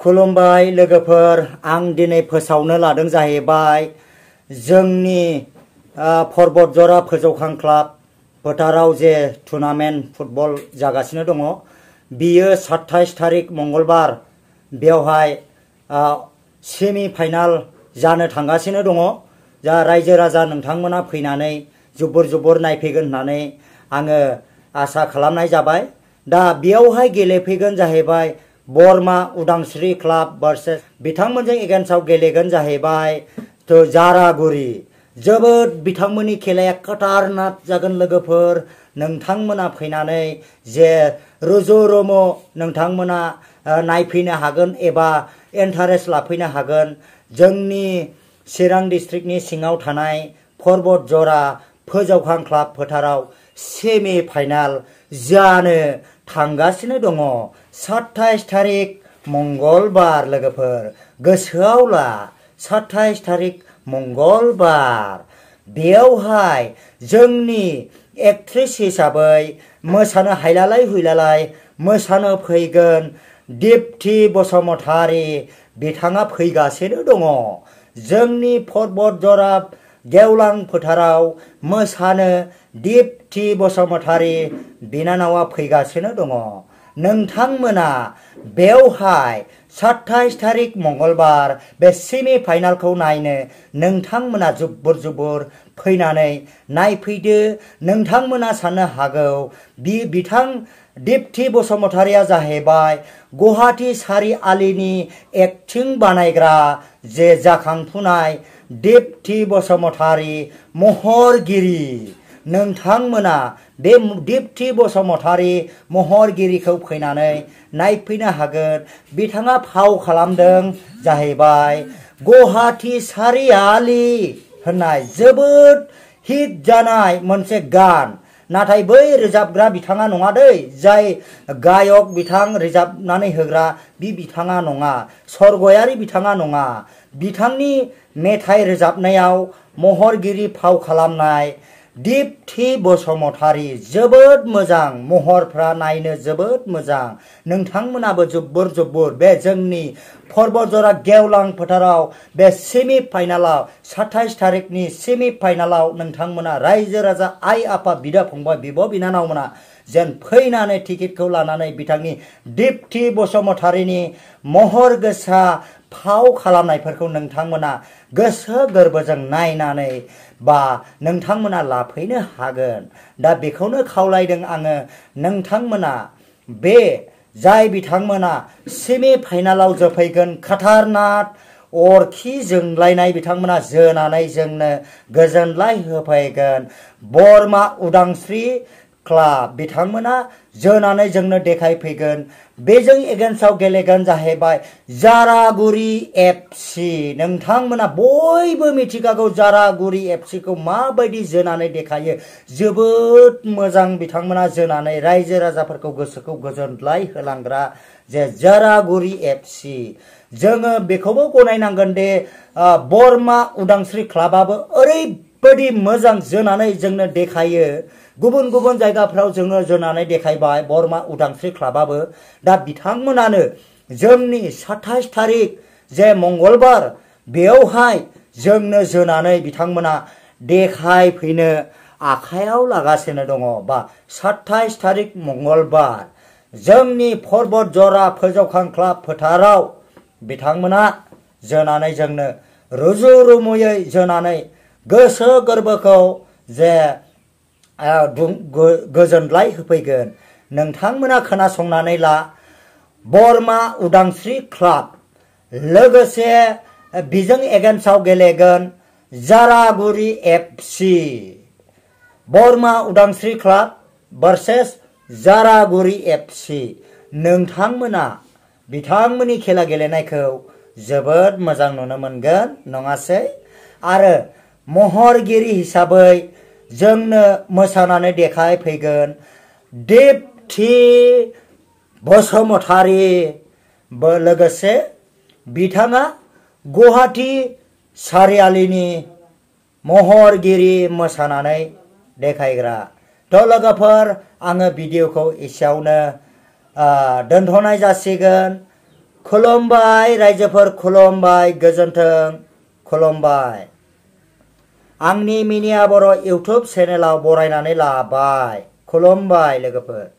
खुलुमबाय लोगोफोर, आं दिनै फोसावनो लादों जाहैबाय जोंनि पर्बतजरा फोजौखां क्लाब फोथाराव जे टुर्नामेन्ट फुटबल जागासिनो दङ। बियो 27 तारिख मंगलबार बेवहाय सेमि फाइनाल जानो थांगासिनो दङ। जा रायजो राजा नोंथांमोना फैनानै जुबुर नायफैगोन होननानै आङो आसा खालामनाय जाबाय। दा बेयावहाय गेलेफैगोन जाहैबाय बरमा उदांस्रि क्लाब भार्सेस बिथांमोनजों एगेन्स्टआव गेलेगोन जाहैबाय जारागुरि। जोबोद बिथांमोननि खेलाया खतरनाक जागोन लोगोफोर। नोंथांमोना फैनानै जे रुजु रुमु नोंथांमोना नायफैनो हागोन एबा इन्टारेस्ट लाफैनो हागोन। जोंनि चिरां डिस्ट्रिक्टनि सिङाव थानाय पर्बतजरा फोजौखां क्लाब फोथाराव सेमि फाइनाल जानो थांगासिनो दङ। 27 तारिख मंगलबार लोगोफोर, गोसोआव ला 27 तारिख मंगलबार। बेयावहाय जोंनि एक्ट्रेस हिसाबै मोसानो हायलालाय हुइलालाय मोसानो फैगोन दिप्ति बसुमतारी, बिथाङा फैगासिनो दङ। जोंनि पर्बतजरा गेवलां फोथाराव मोसानो दिप्ति बसुमतारी बिनानावा फैगासिनो दङ। नोंथांमोना बेवहाय 27 तारिख मंगलबार बे सेमि फाइनालखौ नायनो नोंथांमोना जुबुर फैनानै नायफैदो। नोंथांमोना साननो हागौ बिथां दिप्ति बसुमतारिया जाहैबाय गुवाहाटी सारिआलिनि एक्टिं बानायग्रा जे जाखांफुनाय दिप्ति बसुमतारी महरगिरि। नोंथांमोना बे दिप्ति बसुमतारी महरगिरिखौ फैनानै नायफैनो हागोन। बिथाङा फाव खालामदों जाहैबाय गुवाहाटी सारिआलि होननाय जोबोद हिट जानाय मोनसे गान। नाथाय बै रोजाबग्रा बिथाङा नङा दै, जाय गायक बिथां रोजाबनानै होग्रा बिथाङा नङा, सर्गयारि बिथाङा नङा। बिथांनि मेथाइ रोजाबनायाव महरगिरि फाव खालामनाय दिप्ति बसुमतारी जोबोद मोजां, महरफ्रा नायनो जोबोद मोजां। नोंथांमोनाबो जुबुर बे जोंनि पर्बतजरा गेवलां फोथाराव बे सेमि फाइनालाव 27 तारिखनि सेमि फाइनालाव नोंथांमोना रायजो राजा आइ आफा बिदा फंबाय बिब' बिनानावमोना जेन फैनानै टिकेटखौ लानानै बिथांनि दिप्ति बसुमतारीनि महर गोसा फाव खालामनायफोरखौ नोंथांमोना गोसो गोरबोजों नायनानै बा नोंथांमोना लाफैनो हागोन। दा बेखौनो खावलायदों आङो, नोंथांमोना बे जाय बिथांमोना सेमि फाइनालाव जोफैगोन खतरनाक अरखि जोंलायनाय बिथांमोना जोनानै जोंनो गोजोनलाय होफैगोन। बरमा उदांस्रि क्लाब बिथांमोना जोनानै जोंनो देखायफैगोन। बेजों एगेन्स्टआव गेलेगोन जाहैबाय जारागुरि FC। नोंथांमोना बयबो मिथिखागौ जारागुरि FC खौ माबायदि जोनानै देखायो। जोबोद मोजां बिथांमोना जोनानै रायजो राजाफोरखौ गोसोखौ गोजोनलाय होलांग्रा जे जारागुरि FC। जोङो बेखौबो गनायनांगोन दे बरमा उदांस्रि क्लाबाबो ओरैबायदि मोजां जोनानै जोंनो देखायो। गुबुन गुबुन जायगाफ्राव जोङो जोनानै देखायबाय बरमा उदांस्रि क्लाबाबो। दा बिथांमोनानो जोंनि 27 तारिख जे मंगलबार बेयावहाय जोंनो जोनानै बिथांमोना देखायफैनो आखायाव लागासिनो दङ। बा 27 तारिख मंगलबार जोंनि पर्बतजरा फोजौखां क्लाब फोथाराव बिथांमोना जोनानै जोंनो रुजु रुमुयै जोनानै गोसो गोरबोखौ जे गोजोनलाय होफैगोन। नोंथांमोना खोनासंनानै ला, बरमा उदांस्रि क्लाब लोगोसे बिजों एगेन्स्टआव गेलेगोन जारागुरि FC। बरमा उदांस्रि क्लाब भार्सेस जारागुरि FC। नोंथांमोना बिथांमोननि खेला गेलेनायखौ जोबोद मोजां नुनो मोनगोन नङासै? आरो महरगिरि हिसाबै जोंनो मोसानानै देखायफैगोन दिप्ति बसुमतारी। लोगोसे बिथाङा गुवाहाटी सारिआलिनि महरगिरि मोसानानै देखायग्रा। थ' लोगोफोर, आङो भिडिअखौ एसेयावनो दोनथ'नाय जासिगोन। खुलुमबाय रायजोफोर, खुलुमबाय, गोजोन्थों, खुलुमबाय। आंनि मिनिया बर' इउटुब चेनेलाव बरायनानै लाबाय। खुलुमबाय लोगोफोर।